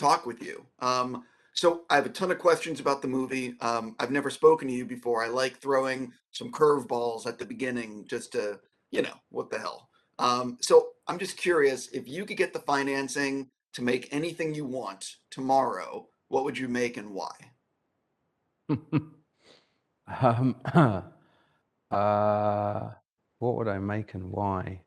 talk with you. So I have a ton of questions about the movie. I've never spoken to you before. I like throwing some curveballs at the beginning just to, what the hell. So I'm just curious, if you could get the financing to make anything you want tomorrow, what would you make and why? Um, uh, what would I make and why?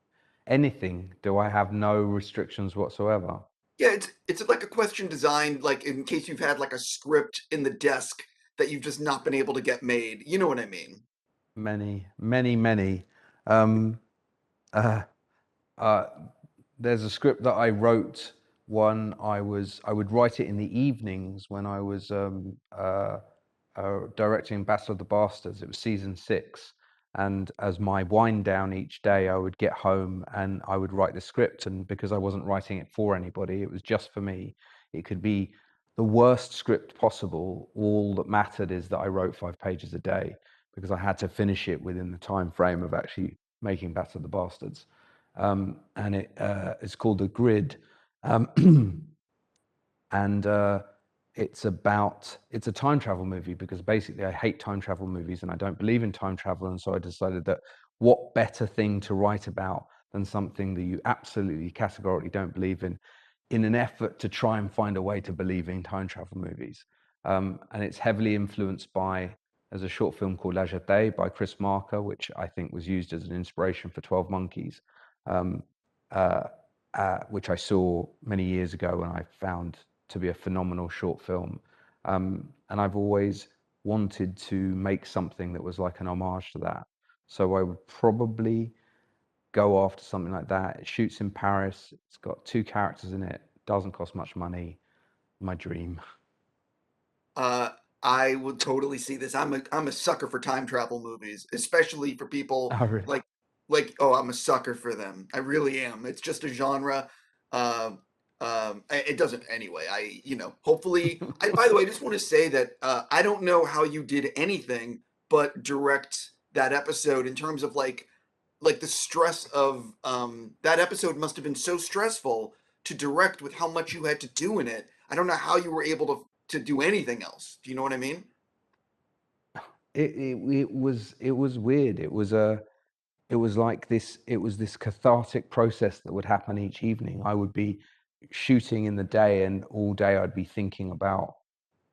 Anything. Do I have no restrictions whatsoever? Yeah, it's like a question designed like in case you've had like a script in the desk that you've just not been able to get made. You know what I mean? Many, many, many. Um, uh, uh, there's a script that I wrote when I would write it in the evenings when I was directing Battle of the Bastards. It was season 6. And as my wind down each day, I would get home and I would write the script. And because I wasn't writing it for anybody, it was just for me. It could be the worst script possible. All that mattered is that I wrote 5 pages a day because I had to finish it within the time frame of actually making Battle of the Bastards. And it's called The Grid. Um, and it's a time travel movie because basically I hate time travel movies and I don't believe in time travel, and so I decided that what better thing to write about than something that you absolutely categorically don't believe in an effort to try and find a way to believe in time travel movies. And it's heavily influenced by, there's a short film called La Jetée by Chris Marker, which I think was used as an inspiration for 12 Monkeys, um, uh, which I saw many years ago and I found to be a phenomenal short film. And I've always wanted to make something that was like an homage to that. So I would probably go after something like that. It shoots in Paris. It's got 2 characters in it. Doesn't cost much money. My dream. Uh, I would totally see this. I'm a sucker for time travel movies, especially for people Oh, really? like oh, I'm a sucker for them. I really am. It's just a genre. Um, it doesn't anyway. Hopefully. By the way, I just want to say that I don't know how you did anything but direct that episode in terms of like the stress of that episode must have been so stressful to direct with how much you had to do in it. I don't know how you were able to do anything else. Do you know what I mean? It was weird. It was this cathartic process that would happen each evening. I would be shooting in the day, and all day I'd be thinking about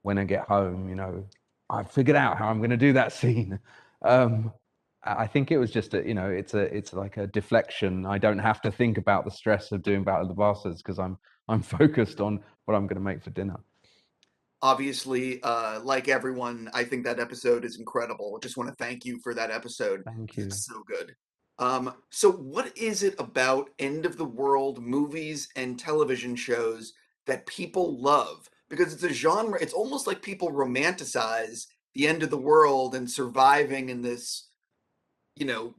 when I get home, I figured out how I'm going to do that scene. Um, I think it was just it's like a deflection. I don't have to think about the stress of doing Battle of the Bastards because I'm focused on what I'm going to make for dinner. Obviously, like everyone, I think that episode is incredible. Just want to thank you for that episode Thank because you. it's so good. So what is it about end of the world movies and television shows that people love? Because it's a genre, it's almost like people romanticize the end of the world and surviving in this, you know,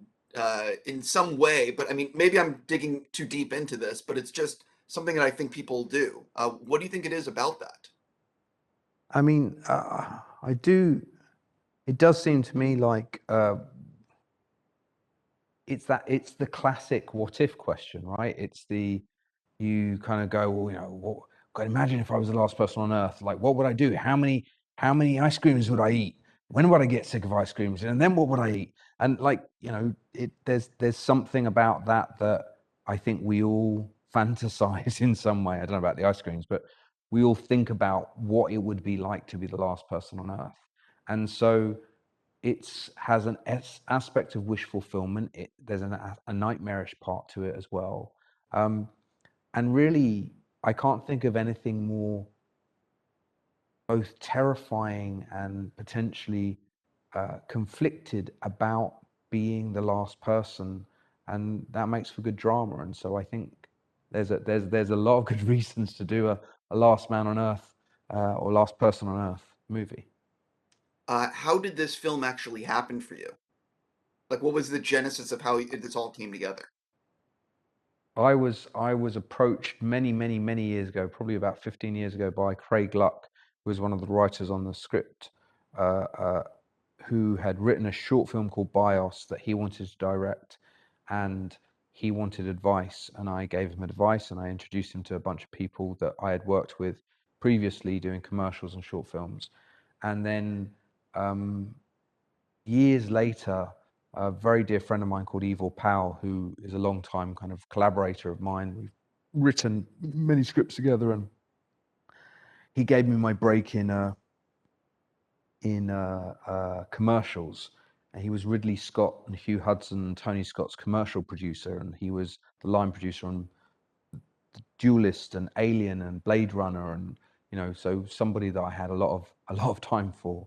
in some way. But I mean, maybe I'm digging too deep into this, but it's just something that I think people do. What do you think it is about that? I mean, I do. It does seem to me like it's the classic what if question, right? You kind of go, well, God, imagine if I was the last person on earth, like what would I do? How many ice creams would I eat? When would I get sick of ice creams? And then what would I eat? And like, there's something about that I think we all fantasize in some way. I don't know about the ice creams, but we all think about what it would be like to be the last person on earth. And so it has an aspect of wish fulfillment. There's a nightmarish part to it as well. Um, and really, I can't think of anything more both terrifying and potentially conflicted about being the last person, and that makes for good drama. And so I think there's a lot of good reasons to do a Last Man on Earth or Last Person on Earth movie. How did this film actually happen for you? Like, what was the genesis of how this all came together? I was approached many, many, many years ago, probably about 15 years ago, by Craig Luck, who was one of the writers on the script, uh, uh, who had written a short film called Bios that he wanted to direct, and he wanted advice, and I gave him advice, and I introduced him to a bunch of people that I had worked with previously doing commercials and short films. And then years later, a very dear friend of mine called Evil Powell, who is a long time kind of collaborator of mine, we've written many scripts together, and he gave me my break in commercials. And he was Ridley Scott and Hugh Hudson and Tony Scott's commercial producer, and he was the line producer on Duelist and Alien and Blade Runner, and so somebody that I had a lot of time for.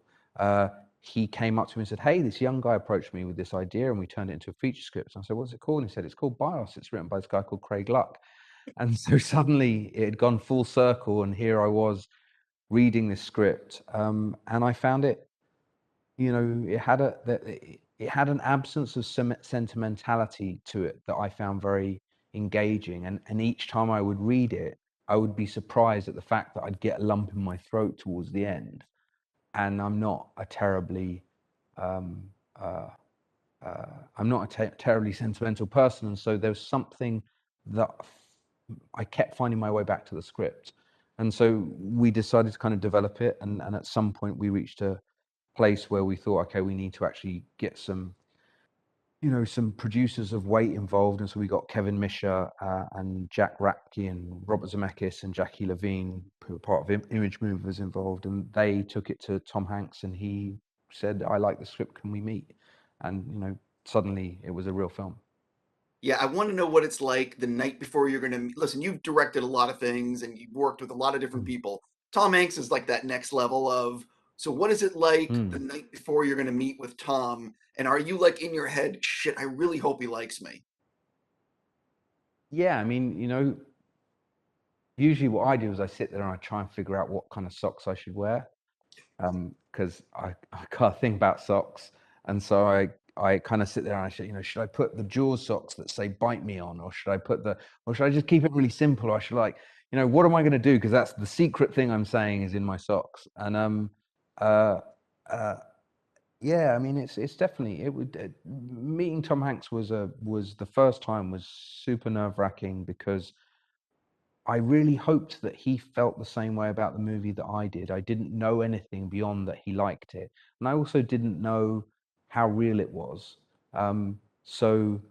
He came up to me and said, "Hey, this young guy approached me with this idea, and we turned it into a feature script." And I said, "What's it called?" And he said, "It's called BIOS. It's written by this guy called Craig Luck." And so suddenly it had gone full circle, and here I was reading this script, and I found it. It had an absence of sentimentality to it that I found very engaging. And each time I would read it, I would be surprised at the fact that I'd get a lump in my throat towards the end. And I'm not a terribly um, uh, I'm not a terribly sentimental person, and so there was something that I kept finding my way back to the script. And so we decided to kind of develop it, and at some point we reached a place where we thought, okay, we need to actually get some producers of weight involved. And so we got Kevin Misher and Jack Rapke and Robert Zemeckis and Jackie Levine, who were part of Image Movers, involved, and they took it to Tom Hanks, and he said, "I like the script, can we meet?" And suddenly it was a real film. Yeah, I want to know what it's like the night before you're going to listen. You've directed a lot of things and you've worked with a lot of different Mm. people. Tom Hanks is like that next level of. So, what is it like the Mm. night before you're going to meet with Tom? And are you like in your head, shit, I really hope he likes me? Yeah, I mean, usually what I do is I sit there and I try and figure out what kind of socks I should wear. Because I can't think about socks, and so I kind of sit there and I say, should I put the Jaws socks that say "bite me" on, or should I just keep it really simple? Or should what am I going to do? Because that's the secret thing I'm saying is in my socks. And uh, uh, yeah, I mean, it's definitely it would meeting Tom Hanks was the first time was super nerve-wracking, because I really hoped that he felt the same way about the movie that I did. I didn't know anything beyond that he liked it, and I also didn't know how real it was. So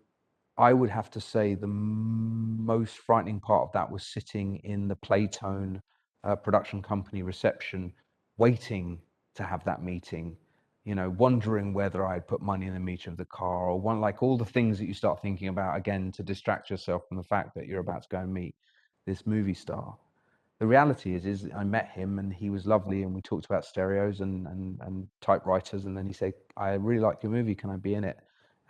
I would have to say the most frightening part of that was sitting in the Playtone production company reception, waiting to have that meeting. Wondering whether I'd put money in the meter of the car, or like all the things that you start thinking about again to distract yourself from the fact that you're about to go and meet this movie star. The reality is I met him and he was lovely, and we talked about stereos and typewriters, and then he said, "I really like your movie. Can I be in it?"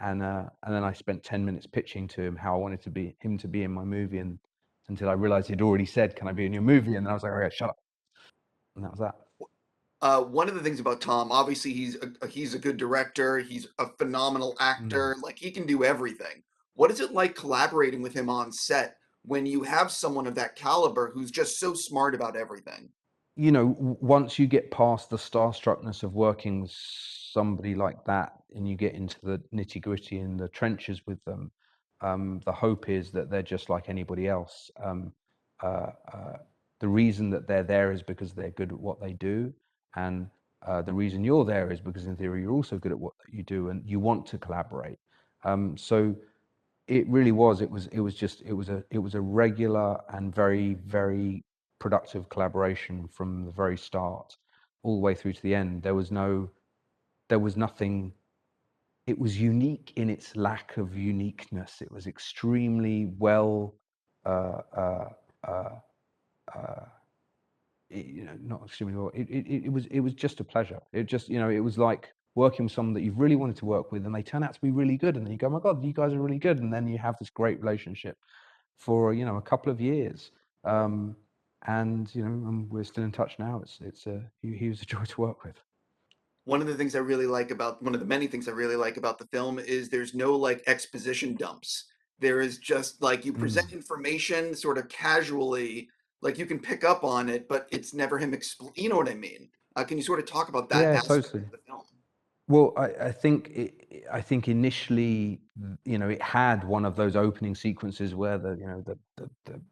And then I spent 10 minutes pitching to him how I wanted him to be in my movie, and until I realized he'd already said, "Can I be in your movie?" And then I was like, "Okay, shut up." And that was that. One of the things about Tom, obviously, he's a good director. He's a phenomenal Mm. actor. Like he can do everything. What is it like collaborating with him on set when you have someone of that caliber who's just so smart about everything? Once you get past the starstruckness of working with somebody like that, and you get into the nitty-gritty and the trenches with them, the hope is that they're just like anybody else. Uh, uh, the reason that they're there is because they're good at what they do, and the reason you're there is because in theory you're also good at what you do, and you want to collaborate. So it really was. It was a regular and very, very productive collaboration from the very start, all the way through to the end. There was nothing. It was unique in its lack of uniqueness. It was extremely well, uh, uh, uh, uh, not extremely well. It was just a pleasure. It was like working with someone that you've really wanted to work with, and they turn out to be really good, and then you go, "Oh my God, you guys are really good," and then you have this great relationship for a couple of years, um, and we're still in touch now. He was a joy to work with. One of the many things I really like about the film is there's no like exposition dumps. There is just like you present Mm. information sort of casually, like you can pick up on it, but it's never him explain. You know what I mean? Can you sort of talk about that Yeah, aspect totally. of the film? Well, I think initially, it had one of those opening sequences where the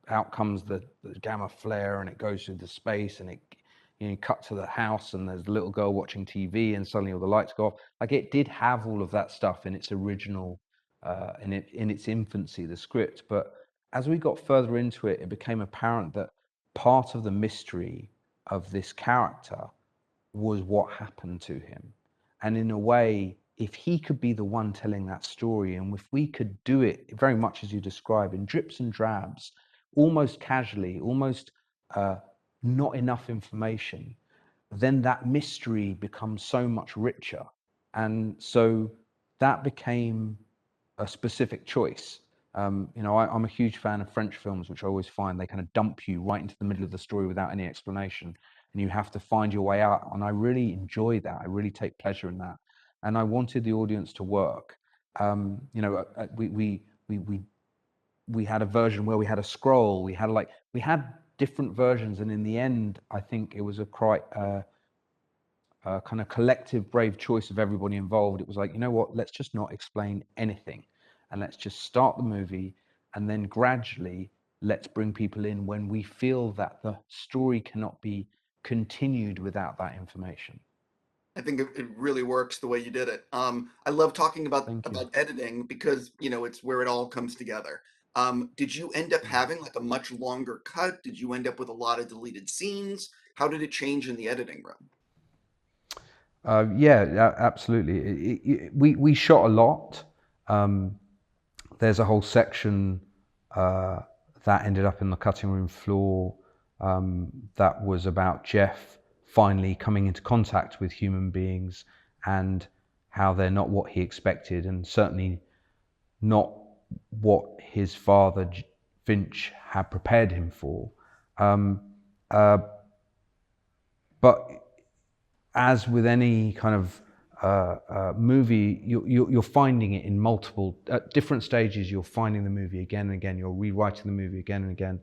out comes the gamma flare and it goes through the space and you cut to the house and there's a little girl watching TV and suddenly all the lights go off. Like it did have all of that stuff in its original, in its infancy, the script. But as we got further into it, it became apparent that part of the mystery of this character was what happened to him. And in a way, if he could be the one telling that story, and if we could do it very much as you describe, in drips and drabs, almost casually, almost uh, not enough information, then that mystery becomes so much richer. And so that became a specific choice. I'm a huge fan of French films, which I always find they kind of dump you right into the middle of the story without any explanation, and you have to find your way out. And I really enjoy that. I really take pleasure in that. And I wanted the audience to work. We had a version where we had a scroll. We had different versions, and in the end, I think it was a quite kind of collective brave choice of everybody involved. It was like, you know what, let's just not explain anything and let's just start the movie, and then gradually let's bring people in when we feel that the story cannot be continued without that information. I think it really works the way you did it. I love talking Thank you. about editing because it's where it all comes together. Did you end up having like a much longer cut? Did you end up with a lot of deleted scenes? How did it change in the editing room? Yeah, absolutely. We shot a lot. Um, there's a whole section uh, that ended up in the cutting room floor that was about Jeff finally coming into contact with human beings and how they're not what he expected, and certainly not what his father Finch had prepared him for. Um, uh, but as with any kind of movie, you're finding it in multiple, at different stages, you're finding the movie again and again, you're rewriting the movie again and again.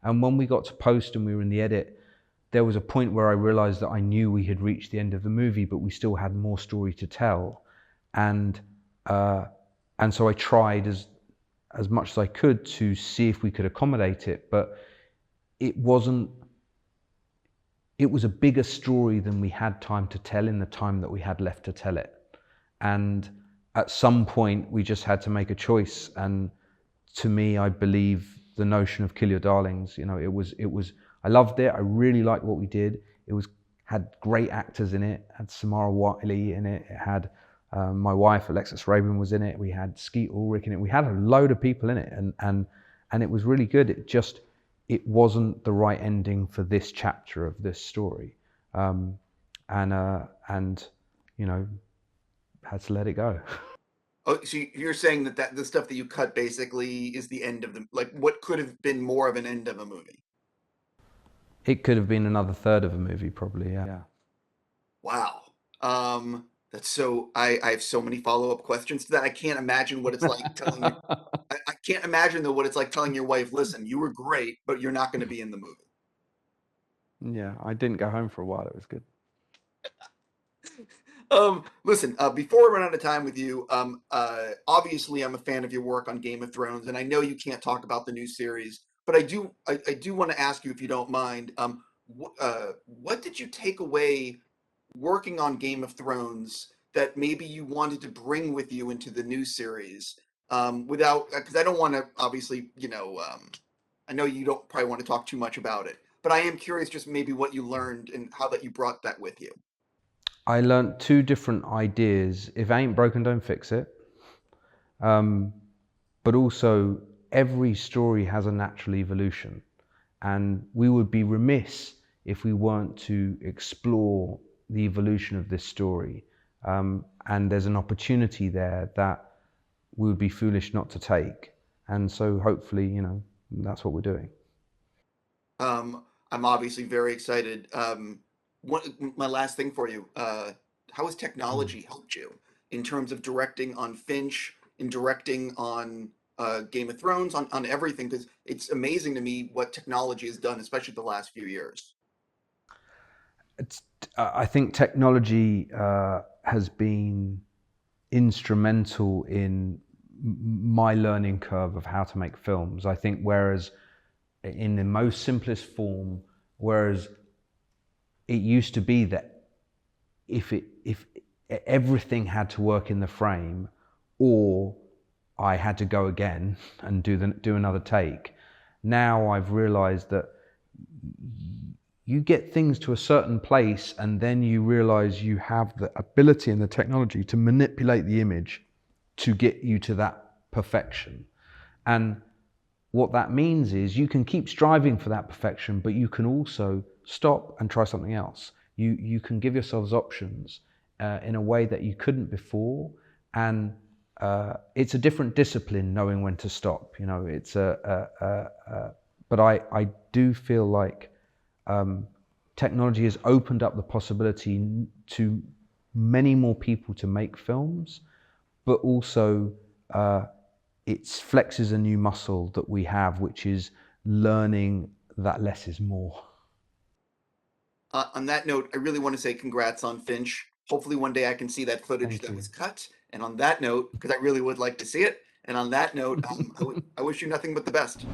And when we got to post and we were in the edit, there was a point where I realized that I knew we had reached the end of the movie, but we still had more story to tell. And uh, and so I tried as much as I could to see if we could accommodate it, but it wasn't it was a bigger story than we had time to tell in the time that we had left to tell it. And at some point, we just had to make a choice. And to me, I believe the notion of kill your darlings. I loved it. I really liked what we did. Had great actors in it. Had Samara Wiley in it. It had my wife Alexis Rabin was in it. We had Skeet Ulrich in it. We had a load of people in it, and it was really good. It wasn't the right ending for this chapter of this story, um, and had to let it go. Oh, so you're saying that the stuff that you cut basically is the end of the like what could have been more of an end of a movie? It could have been another third of a movie, probably. Yeah. Wow. That's so I have so many follow-up questions to that. I can't imagine what it's like telling your I can't imagine though what it's like telling your wife, listen, you were great, but you're not going to be in the movie. Yeah, I didn't go home for a while. It was good. Listen, before I run out of time with you, obviously I'm a fan of your work on Game of Thrones, and I know you can't talk about the new series, but I do want to ask you if you don't mind, what did you take away working on Game of Thrones that maybe you wanted to bring with you into the new series, without, because I don't want to obviously, I know you don't probably want to talk too much about it, but I am curious just maybe what you learned and how that you brought that with you. I learnt two different ideas. If it ain't broken, don't fix it. Um, but also, every story has a natural evolution, and we would be remiss if we weren't to explore the evolution of this story. And there's an opportunity there that we would be foolish not to take. And so, hopefully, that's what we're doing. I'm obviously very excited. My last thing for you, how has Mm. technology helped you in terms of directing on Finch, in directing on Game of Thrones, on everything? Because it's amazing to me what technology has done, especially the last few years. It's, I think technology. has been instrumental in my learning curve of how to make films. I think whereas in the most simplest form, whereas it used to be that if everything had to work in the frame, or I had to go again and do another take. Now I've realized that you get things to a certain place, and then you realize you have the ability and the technology to manipulate the image to get you to that perfection. And what that means is you can keep striving for that perfection, but you can also stop and try something else. You can give yourselves options in a way that you couldn't before, and it's a different discipline knowing when to stop. You know, it's but I do feel like technology has opened up the possibility to many more people to make films, but also it flexes a new muscle that we have, which is learning that less is more. On that note, I really want to say congrats on Finch. Hopefully, one day I can see that footage Thank that you. was cut. And on that note, because I really would like to see it. And on that note, I wish you nothing but the best.